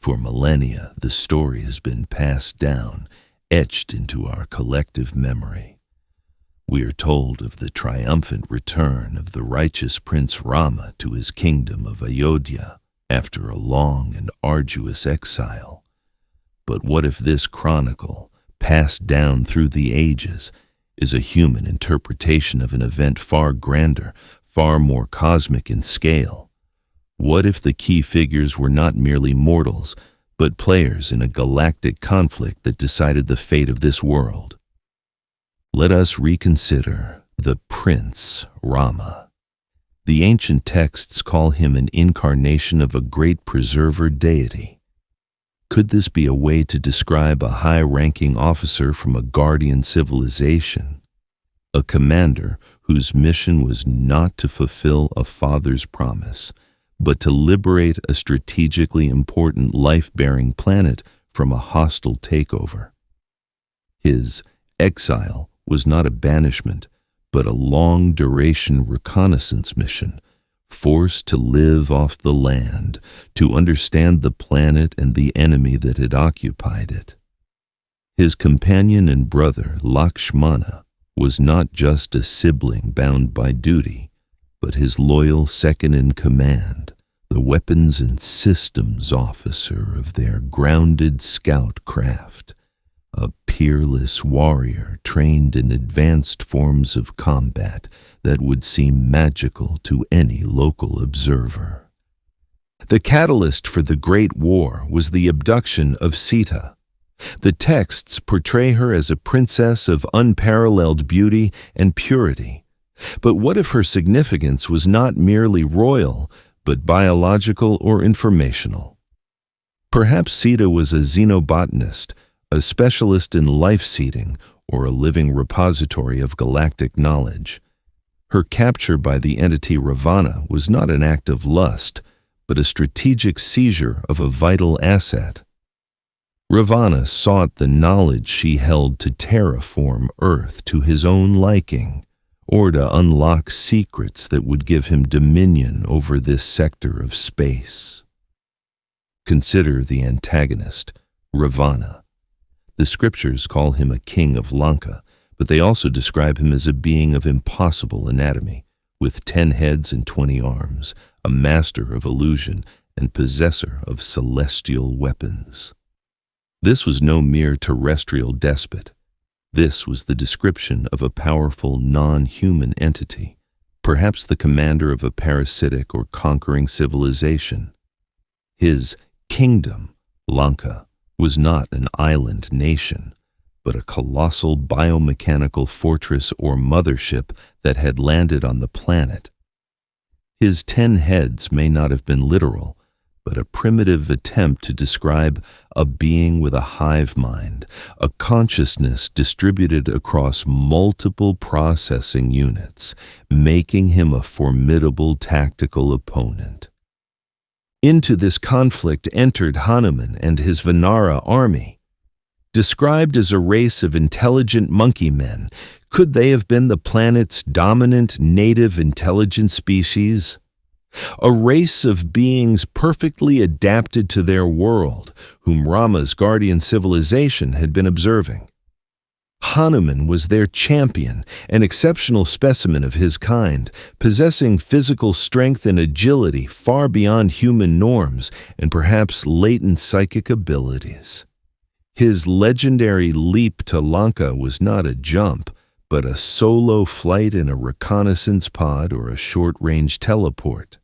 For millennia, the story has been passed down, etched into our collective memory. We are told of the triumphant return of the righteous Prince Rama to his kingdom of Ayodhya after a long and arduous exile. But what if this chronicle, passed down through the ages, is a human interpretation of an event far grander, far more cosmic in scale? What if the key figures were not merely mortals, but players in a galactic conflict that decided the fate of this world? Let us reconsider the Prince Rama. The ancient texts call him an incarnation of a great preserver deity. Could this be a way to describe a high-ranking officer from a guardian civilization? A commander whose mission was not to fulfill a father's promise, but to liberate a strategically important life-bearing planet from a hostile takeover. His exile was not a banishment, but a long-duration reconnaissance mission, forced to live off the land, to understand the planet and the enemy that had occupied it. His companion and brother, Lakshmana, was not just a sibling bound by duty, but his loyal second-in-command, the weapons and systems officer of their grounded scout craft, a peerless warrior trained in advanced forms of combat that would seem magical to any local observer. The catalyst for the Great War was the abduction of Sita. The texts portray her as a princess of unparalleled beauty and purity. But what if her significance was not merely royal, but biological or informational? Perhaps Sita was a xenobotanist, a specialist in life-seeding, or a living repository of galactic knowledge. Her capture by the entity Ravana was not an act of lust, but a strategic seizure of a vital asset. Ravana sought the knowledge she held to terraform Earth to his own liking, or to unlock secrets that would give him dominion over this sector of space. Consider the antagonist, Ravana. The scriptures call him a king of Lanka, but they also describe him as a being of impossible anatomy, with 10 heads and 20 arms, a master of illusion and possessor of celestial weapons. This was no mere terrestrial despot. This was the description of a powerful non-human entity, perhaps the commander of a parasitic or conquering civilization. His kingdom, Lanka, was not an island nation, but a colossal biomechanical fortress or mothership that had landed on the planet. His 10 heads may not have been literal, but a primitive attempt to describe a being with a hive mind, a consciousness distributed across multiple processing units, making him a formidable tactical opponent. Into this conflict entered Hanuman and his Vanara army. Described as a race of intelligent monkey men, could they have been the planet's dominant native intelligent species? A race of beings perfectly adapted to their world, whom Rama's guardian civilization had been observing. Hanuman was their champion, an exceptional specimen of his kind, possessing physical strength and agility far beyond human norms and perhaps latent psychic abilities. His legendary leap to Lanka was not a jump, but a solo flight in a reconnaissance pod or a short-range teleport.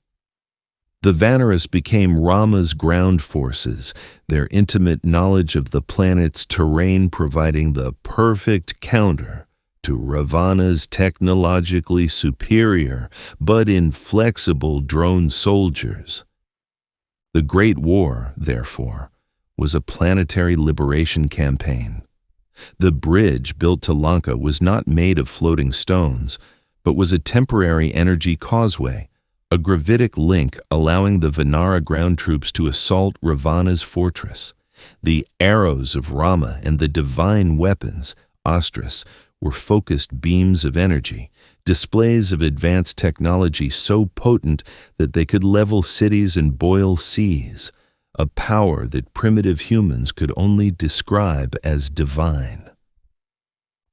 The Vanaras became Rama's ground forces, their intimate knowledge of the planet's terrain providing the perfect counter to Ravana's technologically superior but inflexible drone soldiers. The Great War, therefore, was a planetary liberation campaign. The bridge built to Lanka was not made of floating stones, but was a temporary energy causeway, a gravitic link allowing the Vanara ground troops to assault Ravana's fortress. The arrows of Rama and the divine weapons, astras, were focused beams of energy, displays of advanced technology so potent that they could level cities and boil seas, a power that primitive humans could only describe as divine.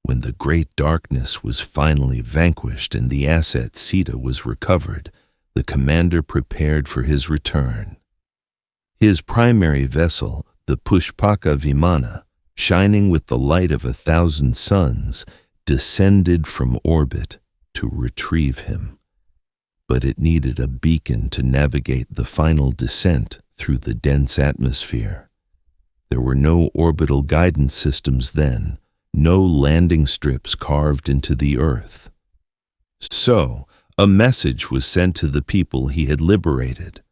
When the great darkness was finally vanquished and the asset Sita was recovered, the commander prepared for his return. His primary vessel, the Pushpaka Vimana, shining with the light of 1,000 suns, descended from orbit to retrieve him. But it needed a beacon to navigate the final descent through the dense atmosphere. There were no orbital guidance systems then, no landing strips carved into the earth. So, a message was sent to the people he had liberated,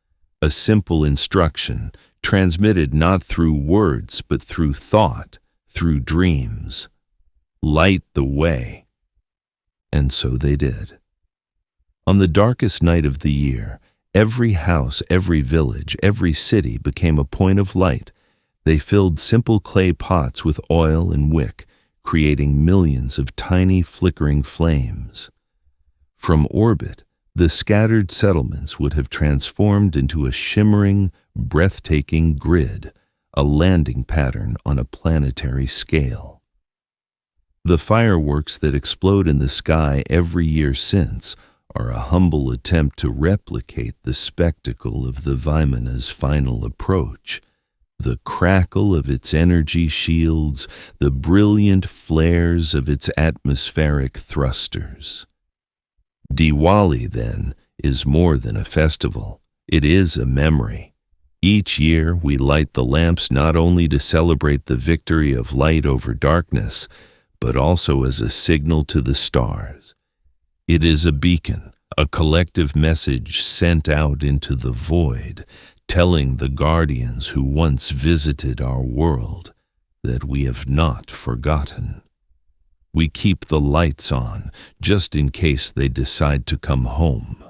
a simple instruction transmitted not through words but through thought, through dreams. Light the way. And so they did. On the darkest night of the year, every house, every village, every city became a point of light. They filled simple clay pots with oil and wick, creating millions of tiny flickering flames. From orbit, the scattered settlements would have transformed into a shimmering, breathtaking grid, a landing pattern on a planetary scale. The fireworks that explode in the sky every year since are a humble attempt to replicate the spectacle of the Vimana's final approach, the crackle of its energy shields, the brilliant flares of its atmospheric thrusters. Diwali, then, is more than a festival. It is a memory. Each year we light the lamps not only to celebrate the victory of light over darkness, but also as a signal to the stars. It is a beacon, a collective message sent out into the void, telling the guardians who once visited our world that we have not forgotten. We keep the lights on just in case they decide to come home.